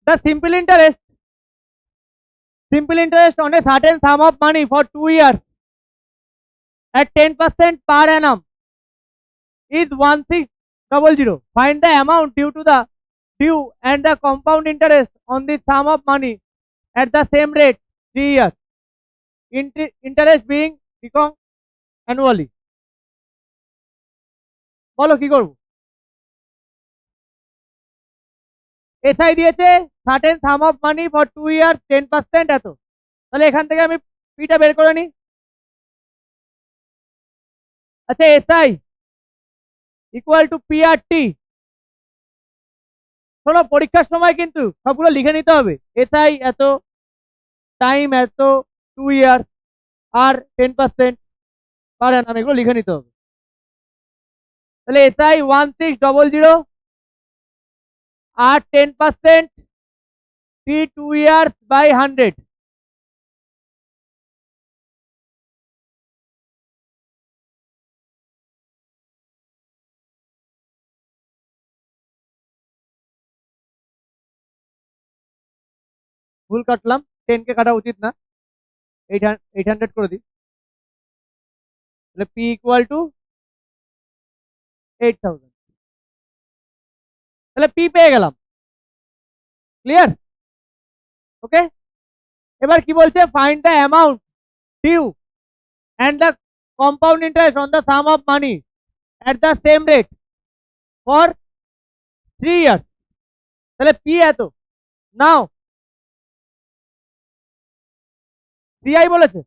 The simple interest on a certain sum of money for 2 years at 10% per annum is 1600. Find the amount due and the compound interest on the sum of money at the same rate 3 years. Interest being become annually. বলো কি করবো? SI দিয়েছে certain some of money for 2 years 10% এত। তাহলে এখান থেকে আমি পিটা বের করে নিই। আচ্ছা, এসআই ইকুয়াল টু পিআরটি। শোনো, পরীক্ষার সময় কিন্তু সবগুলো লিখে নিতে হবে। এসআই এত, টাইম এত, 2 ইয়ার, আর 10% পার অ্যানাম, এগুলো লিখে নিতে হবে। তাহলে এসআই 1600 আর 10% 2 ইয়ার্স বাই 100। ভুল কাটলাম, 10 কে কাটা উচিত না, 800 করে দিই। তাহলে পি ইকুয়াল টু 8000। তাহলে পি পেয়ে গেলাম। ক্লিয়ার? ওকে, এবার কি বলছে? Find the amount due and the compound interest on the sum of money at the same rate for 3 years. তাহলে পি এত। নাও সিআই বলেছে,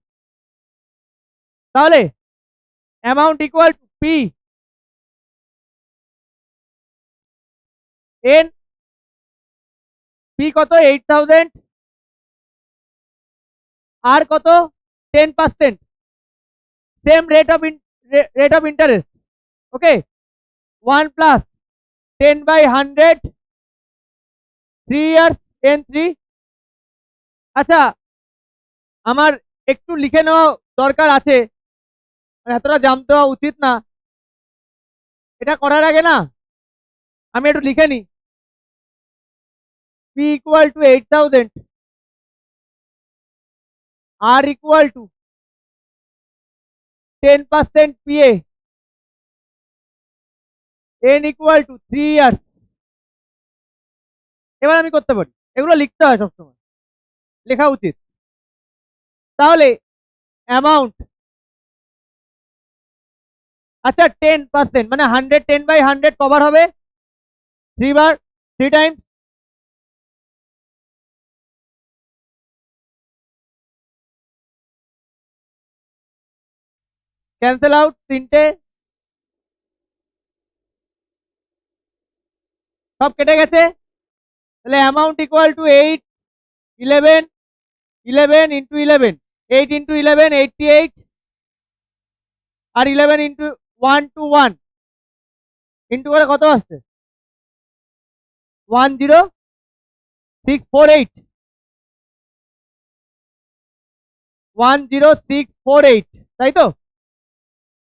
তাহলে amount equal to P N. P কত? 8000, আর কত? 10%, same rate of interest. Okay, 1 plus 10/100, 3 years, N3। আচ্ছা, আমার একটু লিখে নেওয়া দরকার আছে, এতটা জানতে হওয়া উচিত না। এটা করার আগে না আমি একটু লিখে নিই। P equal to 8000, R equal to 10% PA, N equal to 3 years. এবার আমি করতে পারি, এগুলো লিখতে হয় সবসময়, লেখা উচিত। তাহলে অ্যামাউন্ট, আচ্ছা 10% মানে 100, 10/100 কভার হবে 3 বার, 3 টাইমস। ক্যান্সেল আউট, 3টে সব কেটে গেছে। তাহলে amount equal to 8, 11, 11 into 11, 8 into 11, 88, আর 11 ইন্টু 1 টু 1 ইন্টু করে কত আসছে? 10648, 10648, তাই তো?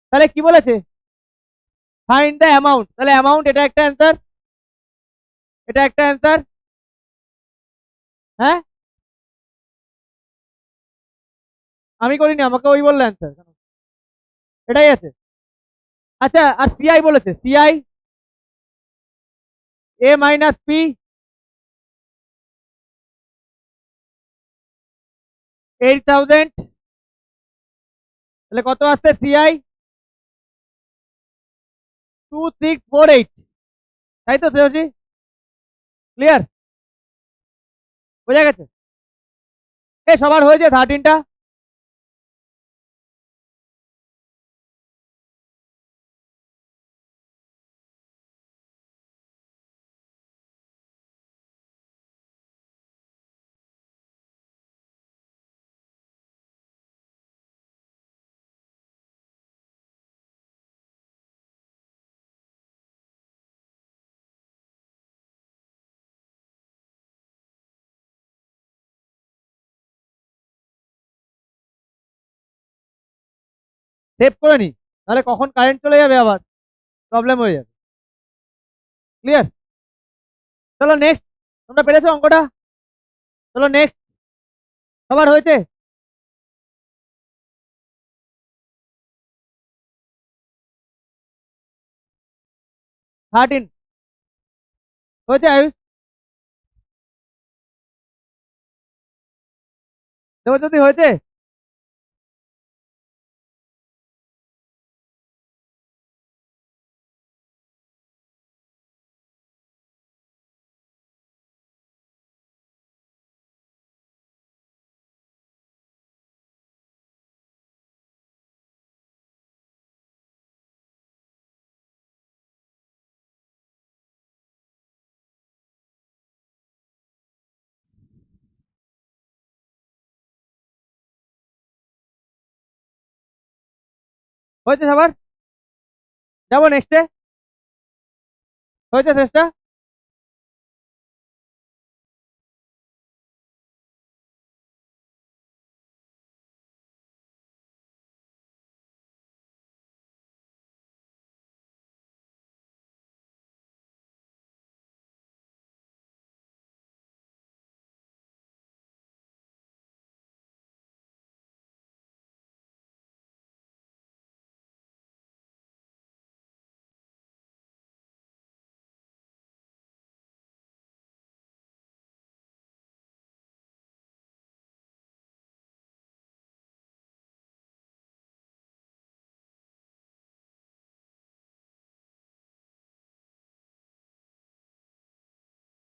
তাহলে কি বলেছে? Find the amount. তাহলে অ্যামাউন্ট, এটা একটা অ্যান্সার, এটা একটা অ্যান্সার। হ্যাঁ, আমি করিনি, আমাকে ওই বললো অ্যান্সার, এটাই আছে। আচ্ছা, আর সিআই বলেছে, সিআই এ মাইনাস পি 8000, তাহলে কত আসছে? সিআই 2648, তাই তো শ্রেয়সী? ক্লিয়ার? বোঝা গেছে? এ সবার হয়েছে 13টা? সেভ করে নি, তাহলে কখন কারেন্ট চলে যাবে আবার প্রবলেম হয়ে যাবে। ক্লিয়ার? চলো নেক্সট। তোমরা পেরেছো অঙ্কটা? চলো নেক্সট। সবার হয়েছে? থার্টিন হয়েছে আয়ুষ? দেবজ্যোতি হয়েছে? হয়েছে সবার? যাবো নেক্সটে। হয়েছে শেষটা?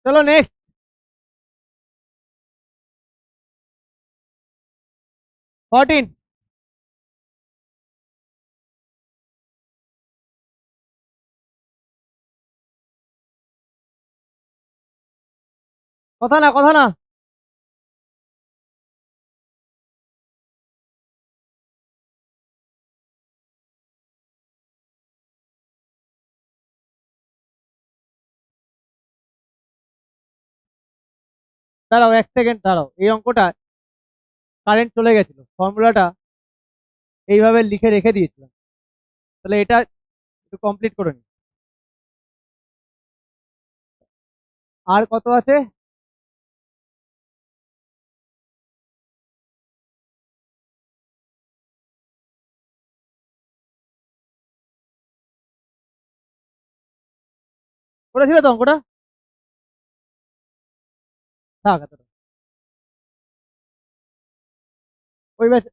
চলো নেক্সট। 14। কথা না, কথা না। দাঁড়াও 1 সেকেন্ড, দাঁড়াও। এই অঙ্কটা কারেন্ট চলে গেছিল, ফর্মুলাটা এইভাবে লিখে রেখে দিয়েছিলাম। তাহলে এটা একটু কমপ্লিট করে নি। আর কত আছে? করেছিল তো অঙ্কটা? থাক এতটা।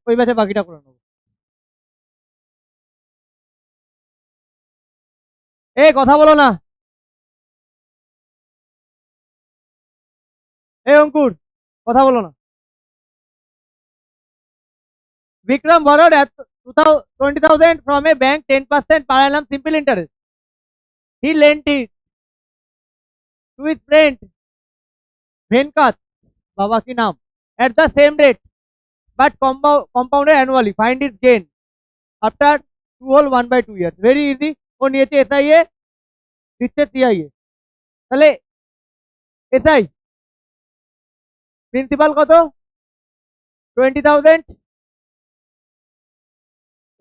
ওই ব্যাচে বাকিটা করে নেবো। কথা বলো না। অঙ্কুর, কথা বলো না। Vikram borrowed at 20,000 from a bank, 10% per annum simple interest. He lent it to his friend Venkat, Baba ki naam, at the same rate, but compounded annually. Find its gain after 1/2 years. Very easy. ও নিয়েছে SIA, দিচ্ছে CIA. তাহলে SI principal কত? 20,000,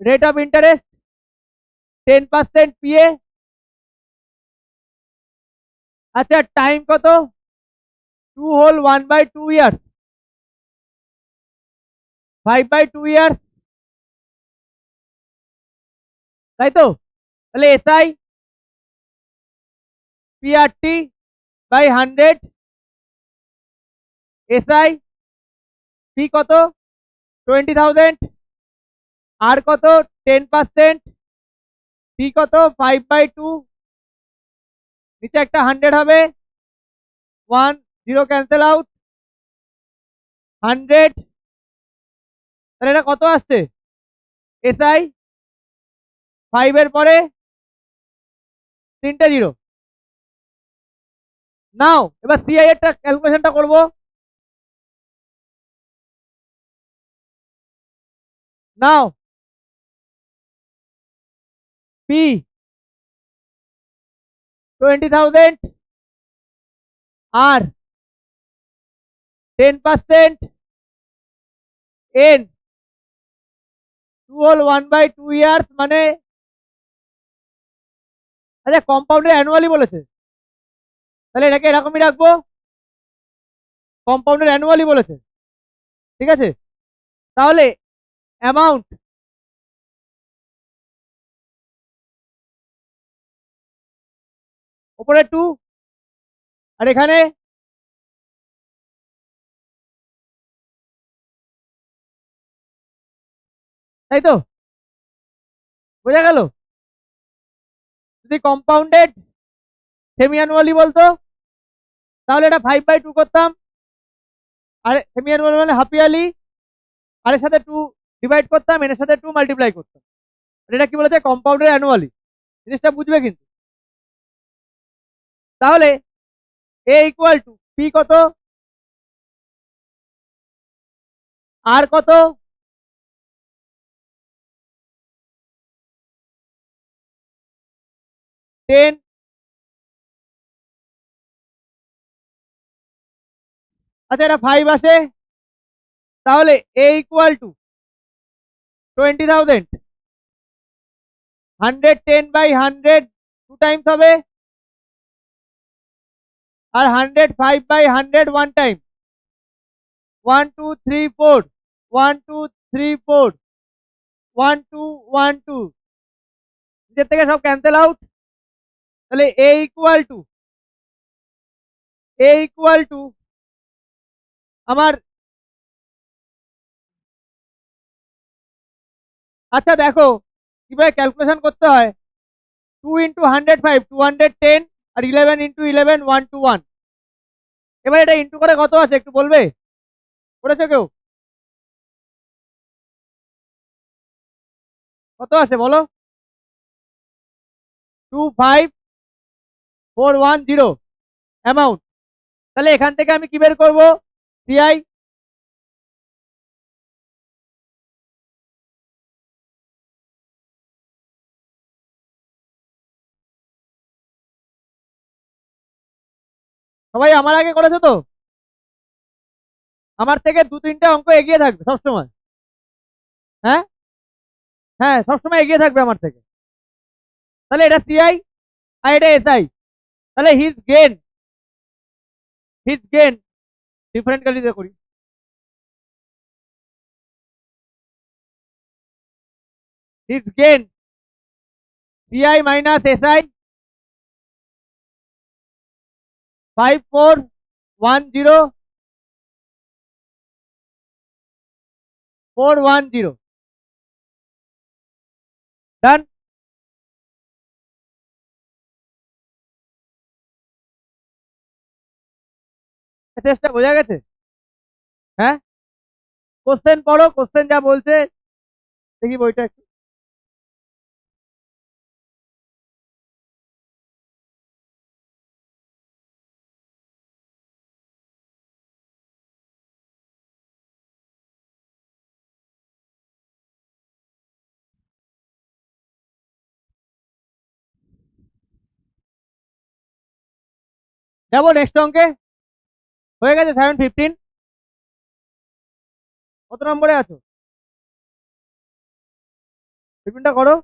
rate of interest 10% PA. আচ্ছা, time কত? 1/2 years, 5/2 years, তাই তো? তাহলে SI PRT by 100, SI P কত? 20,000, আর কত? 10%, পি কত? 5/2, নিচে একটা 100 হবে, 10 ক্যান্সেল আউট, 100। তাহলে এটা কত আসছে? এসআই 5 এর পরে 3টে 0। নাও এবার সিআই এর ক্যালকুলেশনটা করবো। নাও পি 20,000, আর 10%, এন 1/2 years, মানে আচ্ছা কম্পাউন্ডে অ্যানুয়ালি বলেছে, তাহলে এটাকে এরকমই রাখবো। কম্পাউন্ডেড অ্যানুয়ালি বলেছে, ঠিক আছে? তাহলে অ্যামাউন্ট উপরে 2 আর এখানে তাই তো, বোঝা গেল? যদি কম্পাউন্ডেড সেমি অ্যানুয়ালি বলতো তাহলে এটা 5/2 করতাম, আর সেমি অ্যানুয়াল মানে হাফ ইয়ারলি, আর এর সাথে 2 ডিভাইড করতাম, এর সাথে 2 মাল্টিপ্লাই করতাম। আর এটা কি বলেছে? Compounded annually. জিনিসটা বুঝবে কিন্তু। তাহলে এ ইকুয়াল টু পি কত, আর কত, টেন, আচ্ছা এটা 5 আসে, তাহলে এ ইকুয়াল টু 20,000, 110/100 টু টাইমস হবে, আর 105/100 ওয়ান টাইম, 1 2 3 4, 1 2 3 4, 1 2 1 2, নিজের থেকে সব ক্যান্সেল আউট। তাহলে এ ইকুয়াল টু আমার, আচ্ছা দেখো কিভাবে ক্যালকুলেশন করতে হয়। 2 ইন্টু 105 210, আর 11 ইন্টু 11 121। এবার এটা ইন্টু করে কত আছে একটু বলবে? করেছো কেউ? কত আছে বলো? 25410 অ্যামাউন্ট। তাহলে এখান থেকে আমি কি বের করবো? সিআই। সবাই আমার আগে করেছো তো? আমার থেকে 2-3টে অঙ্ক এগিয়ে থাকবে সবসময়। হ্যাঁ, হ্যাঁ সবসময় এগিয়ে থাকবে আমার থেকে। তাহলে এটা সিআই আর এটা এসআই। তাহলে হিজ গেন ডিফারেন্ট কালিতে করি। His gain CI minus SI 5410410 ডান। চেষ্টা বোঝা গেছে? হ্যাঁ, কোশ্চেন পড়ো, কোশ্চেন যা বলছে দেখি বইটা একটু। যাবো নেক্সট অঙ্কে। হয়ে গেছে 7:15। কত নম্বরে আছো? 15টা করো।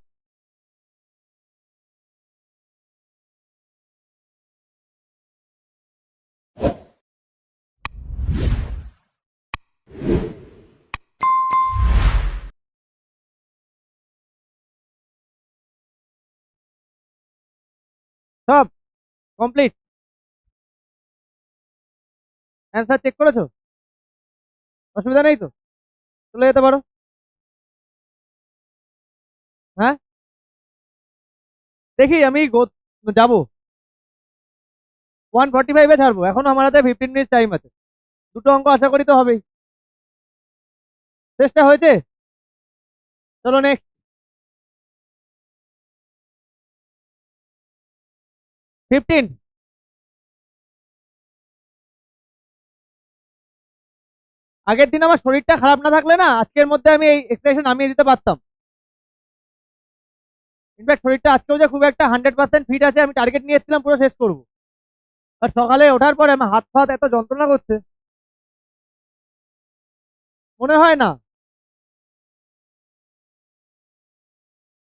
সব কমপ্লিট? অ্যান্সার চেক করেছো? অসুবিধা নেই তো? চলে যেতে পারো। হ্যাঁ, দেখি আমি যাবো 1:45-এ ছাড়বো। এখনো আমার হাতে 15 মিনিট টাইম আছে। দুটো অঙ্ক আশা করি তো হবেই। চেষ্টা হয়েছে। চলো নেক্সট। 15। আগের দিন আমার শরীরটা খারাপ না থাকলে না আজকের মধ্যে আমি এই এক্সপ্রেশন নামিয়ে দিতে পারতাম। ইনফ্যাক্ট শরীরটা আজকেও যে খুব একটা 100% ফিট আছে, আমি টার্গেট নিয়ে এসেছিলাম পুরো শেষ করবো। আর সকালে ওঠার পরে আমার হাত ফাত এত যন্ত্রণা করছে, মনে হয় না।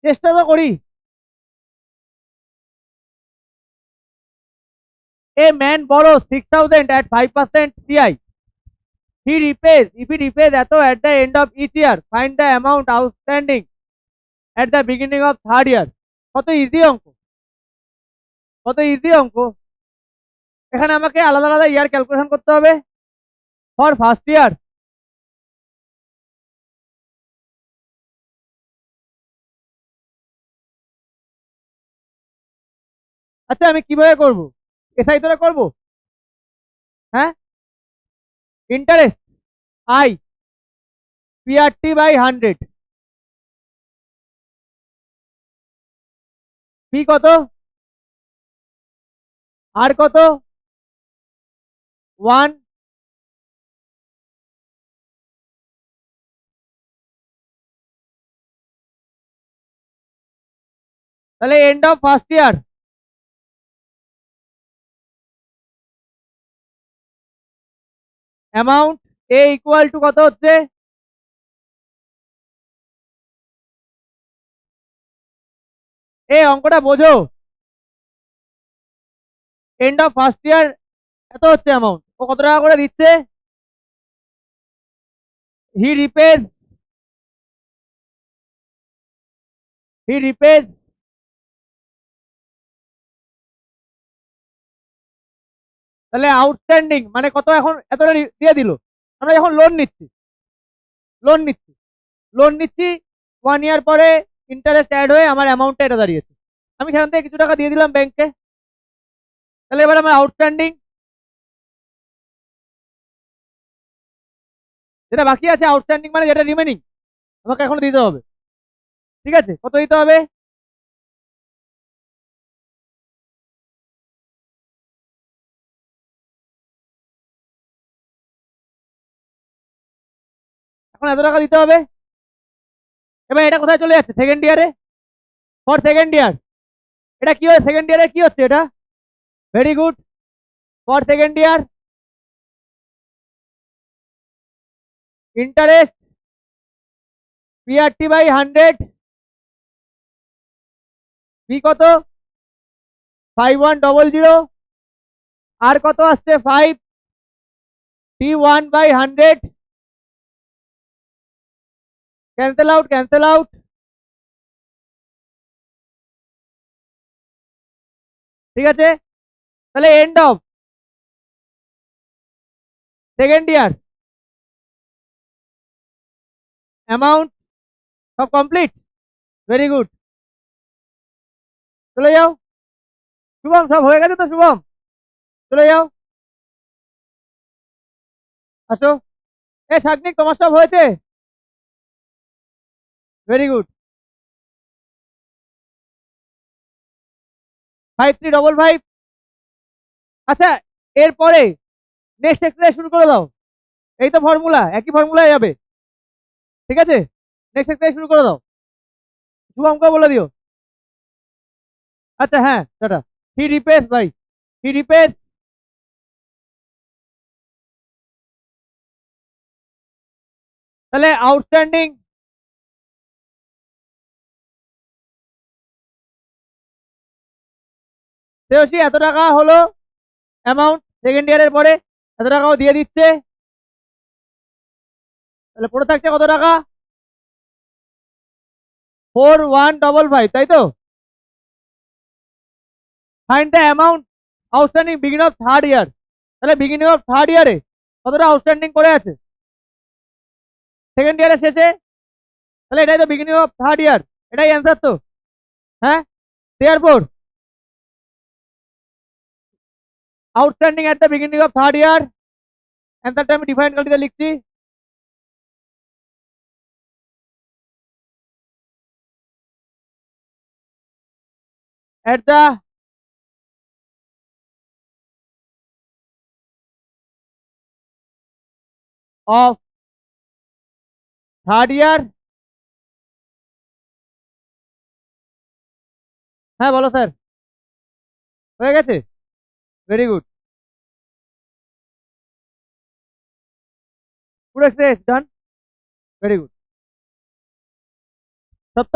চেষ্টা তো করি। এ ম্যান বড় 6,000 at 5% CI he repays, if he repays এত at the end of each year, find the amount outstanding at the beginning of third year. কত ইজি অঙ্ক, কত ইজি অঙ্ক। এখানে আমাকে আলাদা আলাদা ইয়ার ক্যালকুলেশন করতে হবে। ফর ফার্স্ট ইয়ার আচ্ছা আমি কিভাবে করব, এসআই তোরা করবো? হ্যাঁ, interest I PRT by 100, P কত আর কত 1, তাহলে end of first year amount A equal to কত হচ্ছে, এই অঙ্কটা বোঝো, এন্ড অফ ফার্স্ট ইয়ার এত হচ্ছে অ্যামাউন্ট, ও কত টাকা করে দিচ্ছে, হি রিপেজ, হি রিপেজ তাহলে আউটস্ট্যান্ডিং মানে কত, এখন এতটা দিয়ে দিল। আমরা যখন লোন নিচ্ছি, লোন নিচ্ছি লোন নিচ্ছি 1 ইয়ার পরে ইন্টারেস্ট অ্যাড হয়ে আমার অ্যামাউন্টটা এটা দাঁড়িয়েছে, আমি সেখান থেকে কিছু টাকা দিয়ে দিলাম ব্যাংকে, তাহলে এবার আমার আউটস্ট্যান্ডিং যেটা বাকি আছে, আউটস্ট্যান্ডিং মানে যেটা রিমেনিং আমাকে এখন দিতে হবে। ঠিক আছে, কত দিতে হবে, এখন এত টাকা দিতে হবে। এবার এটা কোথায় চলে যাচ্ছে, সেকেন্ড ইয়ারে, ফর সেকেন্ড ইয়ার এটা কি হয়, সেকেন্ড ইয়ারে কি হচ্ছে এটা, very good, for second year interest PRT by 100, B কত 5100, আর কত আসছে 5, T 1/100, cancel out cancel out, ঠিক আছে, তাহলে end of second year amount সব কমপ্লিট, ভেরি গুড, চলে যাও। শুভম সব হয়ে গেছে তো, শুভম চলে যাও, আসো। এ সাগ্নিক তোমার সব হয়েছে, ভেরি গুড, 5355। আচ্ছা এরপরে নেক্সট এক্সারসাইজ শুরু করে দাও, এই তো ফর্মুলা, একই ফর্মুলায় যাবে, ঠিক আছে, নেক্সট এক্সারসাইজ শুরু করে দাও, শুভমকে বলে দিও। আচ্ছা হ্যাঁ টাটা, হি রিপেস ভাই, হি রিপেস তাহলে আউটস্ট্যান্ডিং শ্রেয়সী এত টাকা হলো অ্যামাউন্ট, সেকেন্ড ইয়ারের পরে এত টাকাও দিয়ে দিচ্ছে, তাহলে পড়ে থাকছে কত টাকা 4155, তাই তো, find the amount outstanding beginning of third year, তাহলে বিগিনিং অফ থার্ড ইয়ারে কতটা আউটস্ট্যান্ডিং করে আছে, সেকেন্ড ইয়ারের শেষে, তাহলে এটাই তো বিগিনিং অফ থার্ড ইয়ার, এটাই অ্যান্সার তো, হ্যাঁ, therefore outstanding at the beginning of third year, অ্যান্সারটা আমি ডিফাইন কালিতে লিখছি, at the of third year, হ্যাঁ বলো স্যার, হয়ে গেছে, ভেরি গুড, পুরো এক্সারসাইজ ডান, ভেরি গুড, সত্য।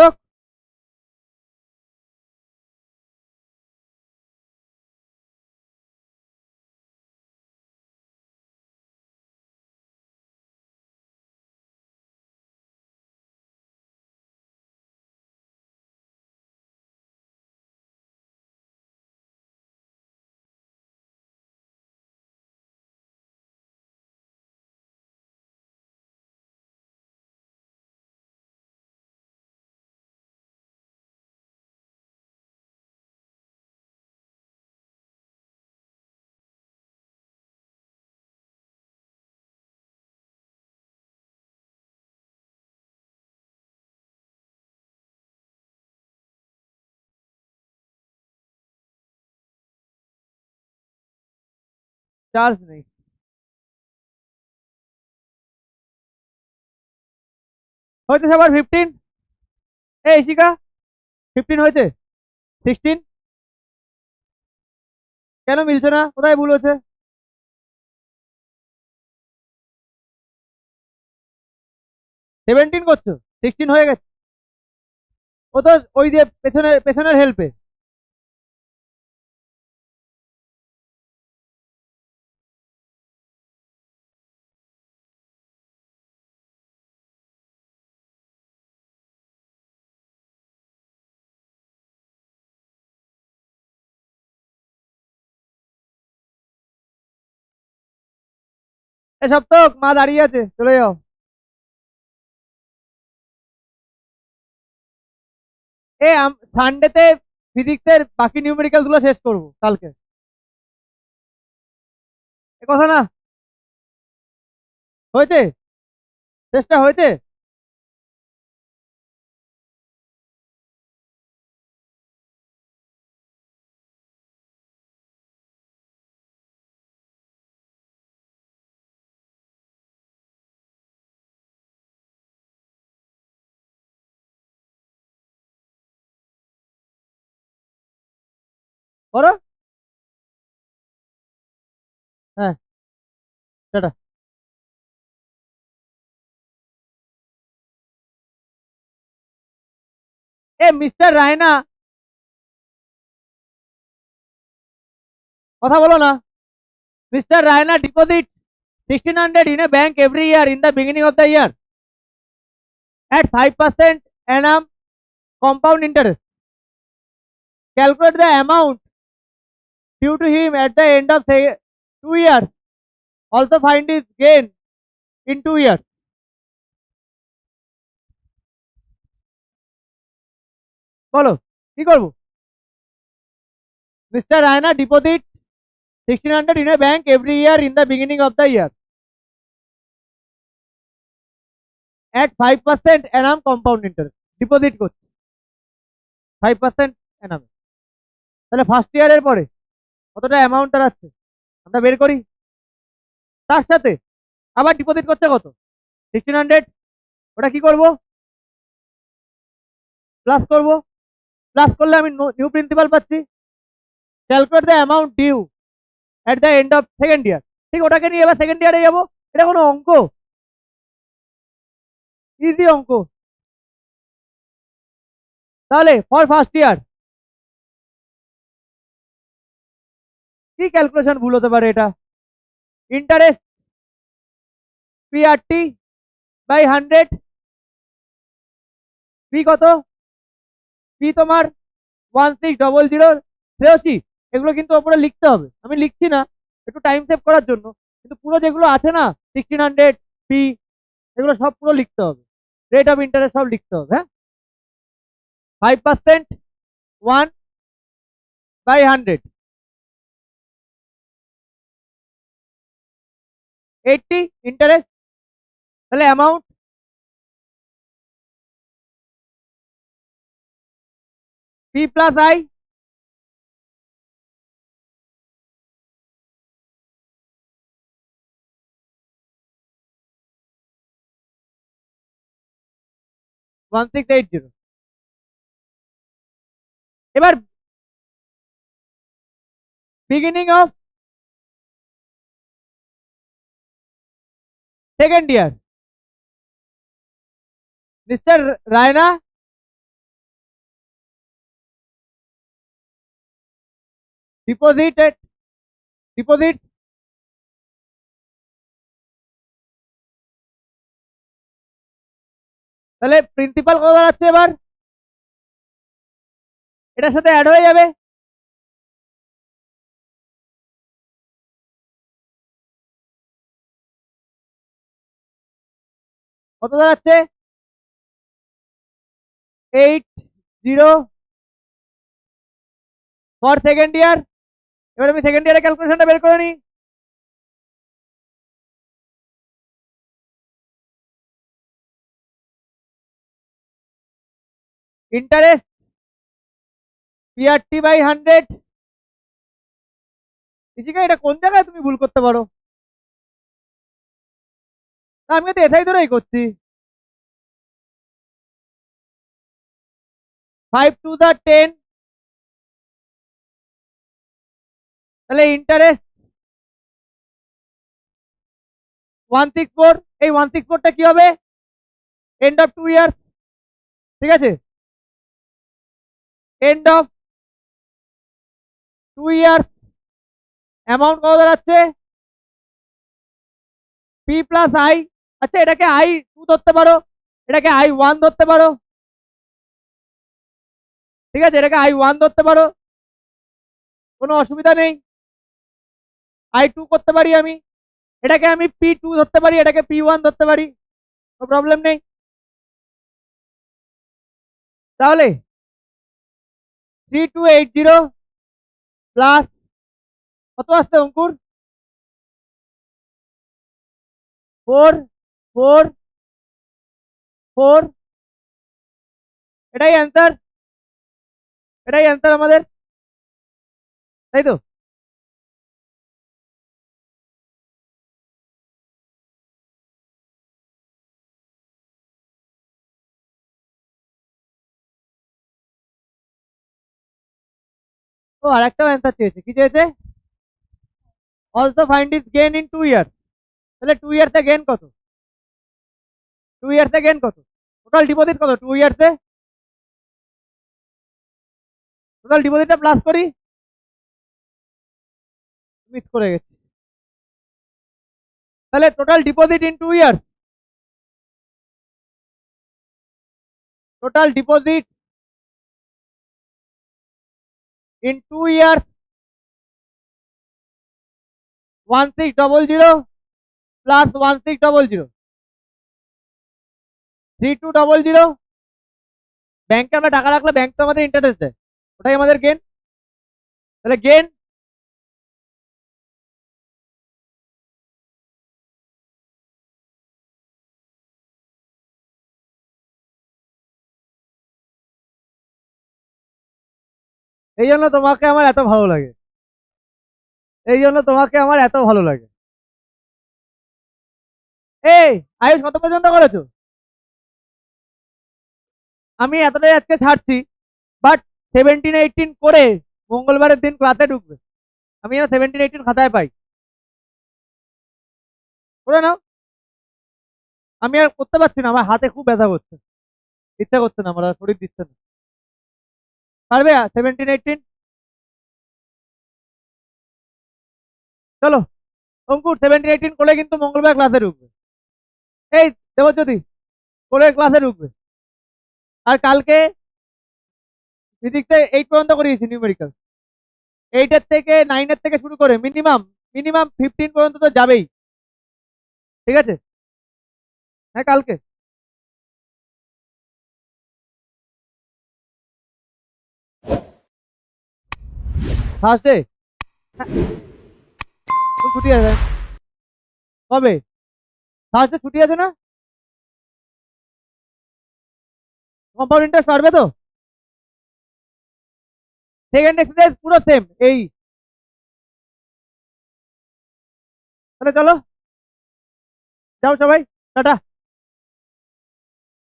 চার্জ নেই। হয়েছে সবার 15? এই ইশিকা, 15 হয়েছে? 16? কেন মিলছে না, কোথায় ভুল হচ্ছে? সেভেন্টিন করছো, 16 হয়ে গেছে। ও তো ওই দিয়ে পেছনের পেছনের হেল্পে। এ সপ্তক, মা দাঁড়িয়ে আছে, চলে যাও। এ সানডেতে ফিজিক্সের বাকি নিউমেরিক্যাল গুলো শেষ করবো কালকে। এ কথা না? হয়েছে? চেষ্টা হয়েছে? করো। হ্যাঁ, সেটা। এ মিস্টার রায়না, কথা বলো না। Mister Raina deposit 1600 in a bank every year in the beginning of the year at 5% annum compound interest. Calculate the amount due to him at the end of 2 years. Also find his gain in 2 years. বলো, কি করবো? Mister Raina deposit 1600 in a bank every year in the beginning of the year at 5% annum compound interest. Deposit করছে 5% annum। তাহলে first ইয়ারের পরে কতটা amount দাঁড়াচ্ছে আমরা বের করি। তার সাথে আবার ডিপোজিট করছে কত, 1600। ওটা কি করব, প্লাস করব। প্লাস করলে আমি নিউ প্রিন্সিপাল পাচ্ছি। Calculate the amount due at the end of second year. ঠিক ওটাকে নিয়ে এবার সেকেন্ড ইয়ারে যাবো। এটা কোনো অঙ্ক? ইজি অঙ্ক। তাহলে ফর ফার্স্ট ইয়ার কি ক্যালকুলেশন ভুল হতে পারে এটা? Interest PRT by 100। পি কত? পি তোমার 1600 শ্রেয়সী। এগুলো কিন্তু ওপরে লিখতে হবে, আমি লিখছি না একটু টাইম সেভ করার জন্য, কিন্তু পুরো যেগুলো আছে না 1600 পি, এগুলো সব পুরো লিখতে হবে। রেট অফ ইন্টারেস্ট সব লিখতে হবে। হ্যাঁ, 5% 1/100, 80 ইন্টারেস্ট। তাহলে amount P plus I, one six eight zero. এবার beginning of second year, mister Raina deposited deposit তাহলে প্রিন্সিপাল কত দাঁড়াচ্ছে এবার, এটার সাথে অ্যাড হয়ে যাবে। কত দাঁড়াচ্ছে? 80 ফর সেকেন্ড ইয়ার। এবার আমি সেকেন্ড ইয়ারের ক্যালকুলেশনটা বের করে নিই। ইন্টারেস্ট PRT বাই 100 ইশিকা, এটা কোন জায়গায় তুমি ভুল করতে পারো? তা আমি তো এসআই ধরেই করছি। 5 to the 10, তাহলে ইন্টারেস্ট 164। এই 164টা কি হবে? End of 2 years. ঠিক আছে, এন্ড অফ 2 ইয়ার্স। অ্যামাউন্ট কত দাঁড়াচ্ছে? P plus I. আচ্ছা, এটাকে I2 ধরতে পারো, এটাকে I1 ধরতে পারো। ঠিক আছে, এটাকে I1 ধরতে পারো, কোনো অসুবিধা নেই। I2 করতে পারি আমি, এটাকে আমি P2 ধরতে পারি, এটাকে P1 ধরতে পারি, কোনো প্রবলেম নেই। তাহলে 3280 প্লাস কত আসছে অঙ্কুর? 4444। এটাই অ্যান্সার, এটাই অ্যান্সার আমাদের, তাই তো? ও, আর একটা অ্যান্সার চেয়েছে, কি চেয়েছে? Also find is gain in 2 years. তাহলে 2 ইয়ার্সে গেইন কত? 2 ইয়ার্সে গেইন কত? টোটাল ডিপোজিট কত 2 ইয়ার্সে? টোটাল ডিপোজিটটা প্লাস করি, মিস করে গেছি। তাহলে total deposit in 2 years, total deposit in 2 years 1600 plus 1600 3200। ব্যাংকে আমরা টাকা রাখলে ব্যাংক তো আমাদের ইন্টারেস্ট দেয়, ওটাই আমাদের গেন। তাহলে গেন এই জন্য তোমাকে আমার এত ভালো লাগে, এই জন্য তোমাকে আমার এত ভালো লাগে। এই আয়ুষ, কত পর্যন্ত করেছো? আমি এতটাই আজকে ছাড়ছি, বাট 17-18 করে মঙ্গলবারের দিন ক্লাসে ঢুকবে। আমি যেন 17-18 খাতায় পাই, করে নাও। আমি আর করতে পারছি না, আমার হাতে খুব ব্যথা করছে, ইচ্ছা করছে না, আমার আর শরীর দিচ্ছে না। পারবে 17-18? চলো অঙ্কুর, 17-18 করে কিন্তু মঙ্গলবার ক্লাসে ঢুকবে। এই দেবজ্যোতি, করে ক্লাসে ঢুকবে। আর কালকে ফিজিক্সে 8 পর্যন্ত করিয়েছি নিউমেরিক্যাল, 8 থেকে 9 থেকে শুরু করে মিনিমাম মিনিমাম 15 পর্যন্ত তো যাবেই। ঠিক আছে, হ্যাঁ কালকে থার্সডে ছুটি আছে। কবে? থার্সডে ছুটি আছে না? কম্পাউন্ড ইন্টারেস্ট পারবে তো? সেকেন্ড এক্সারসাইজ পুরো সেম এই। তাহলে চলো, যাও সবাই, টাটা।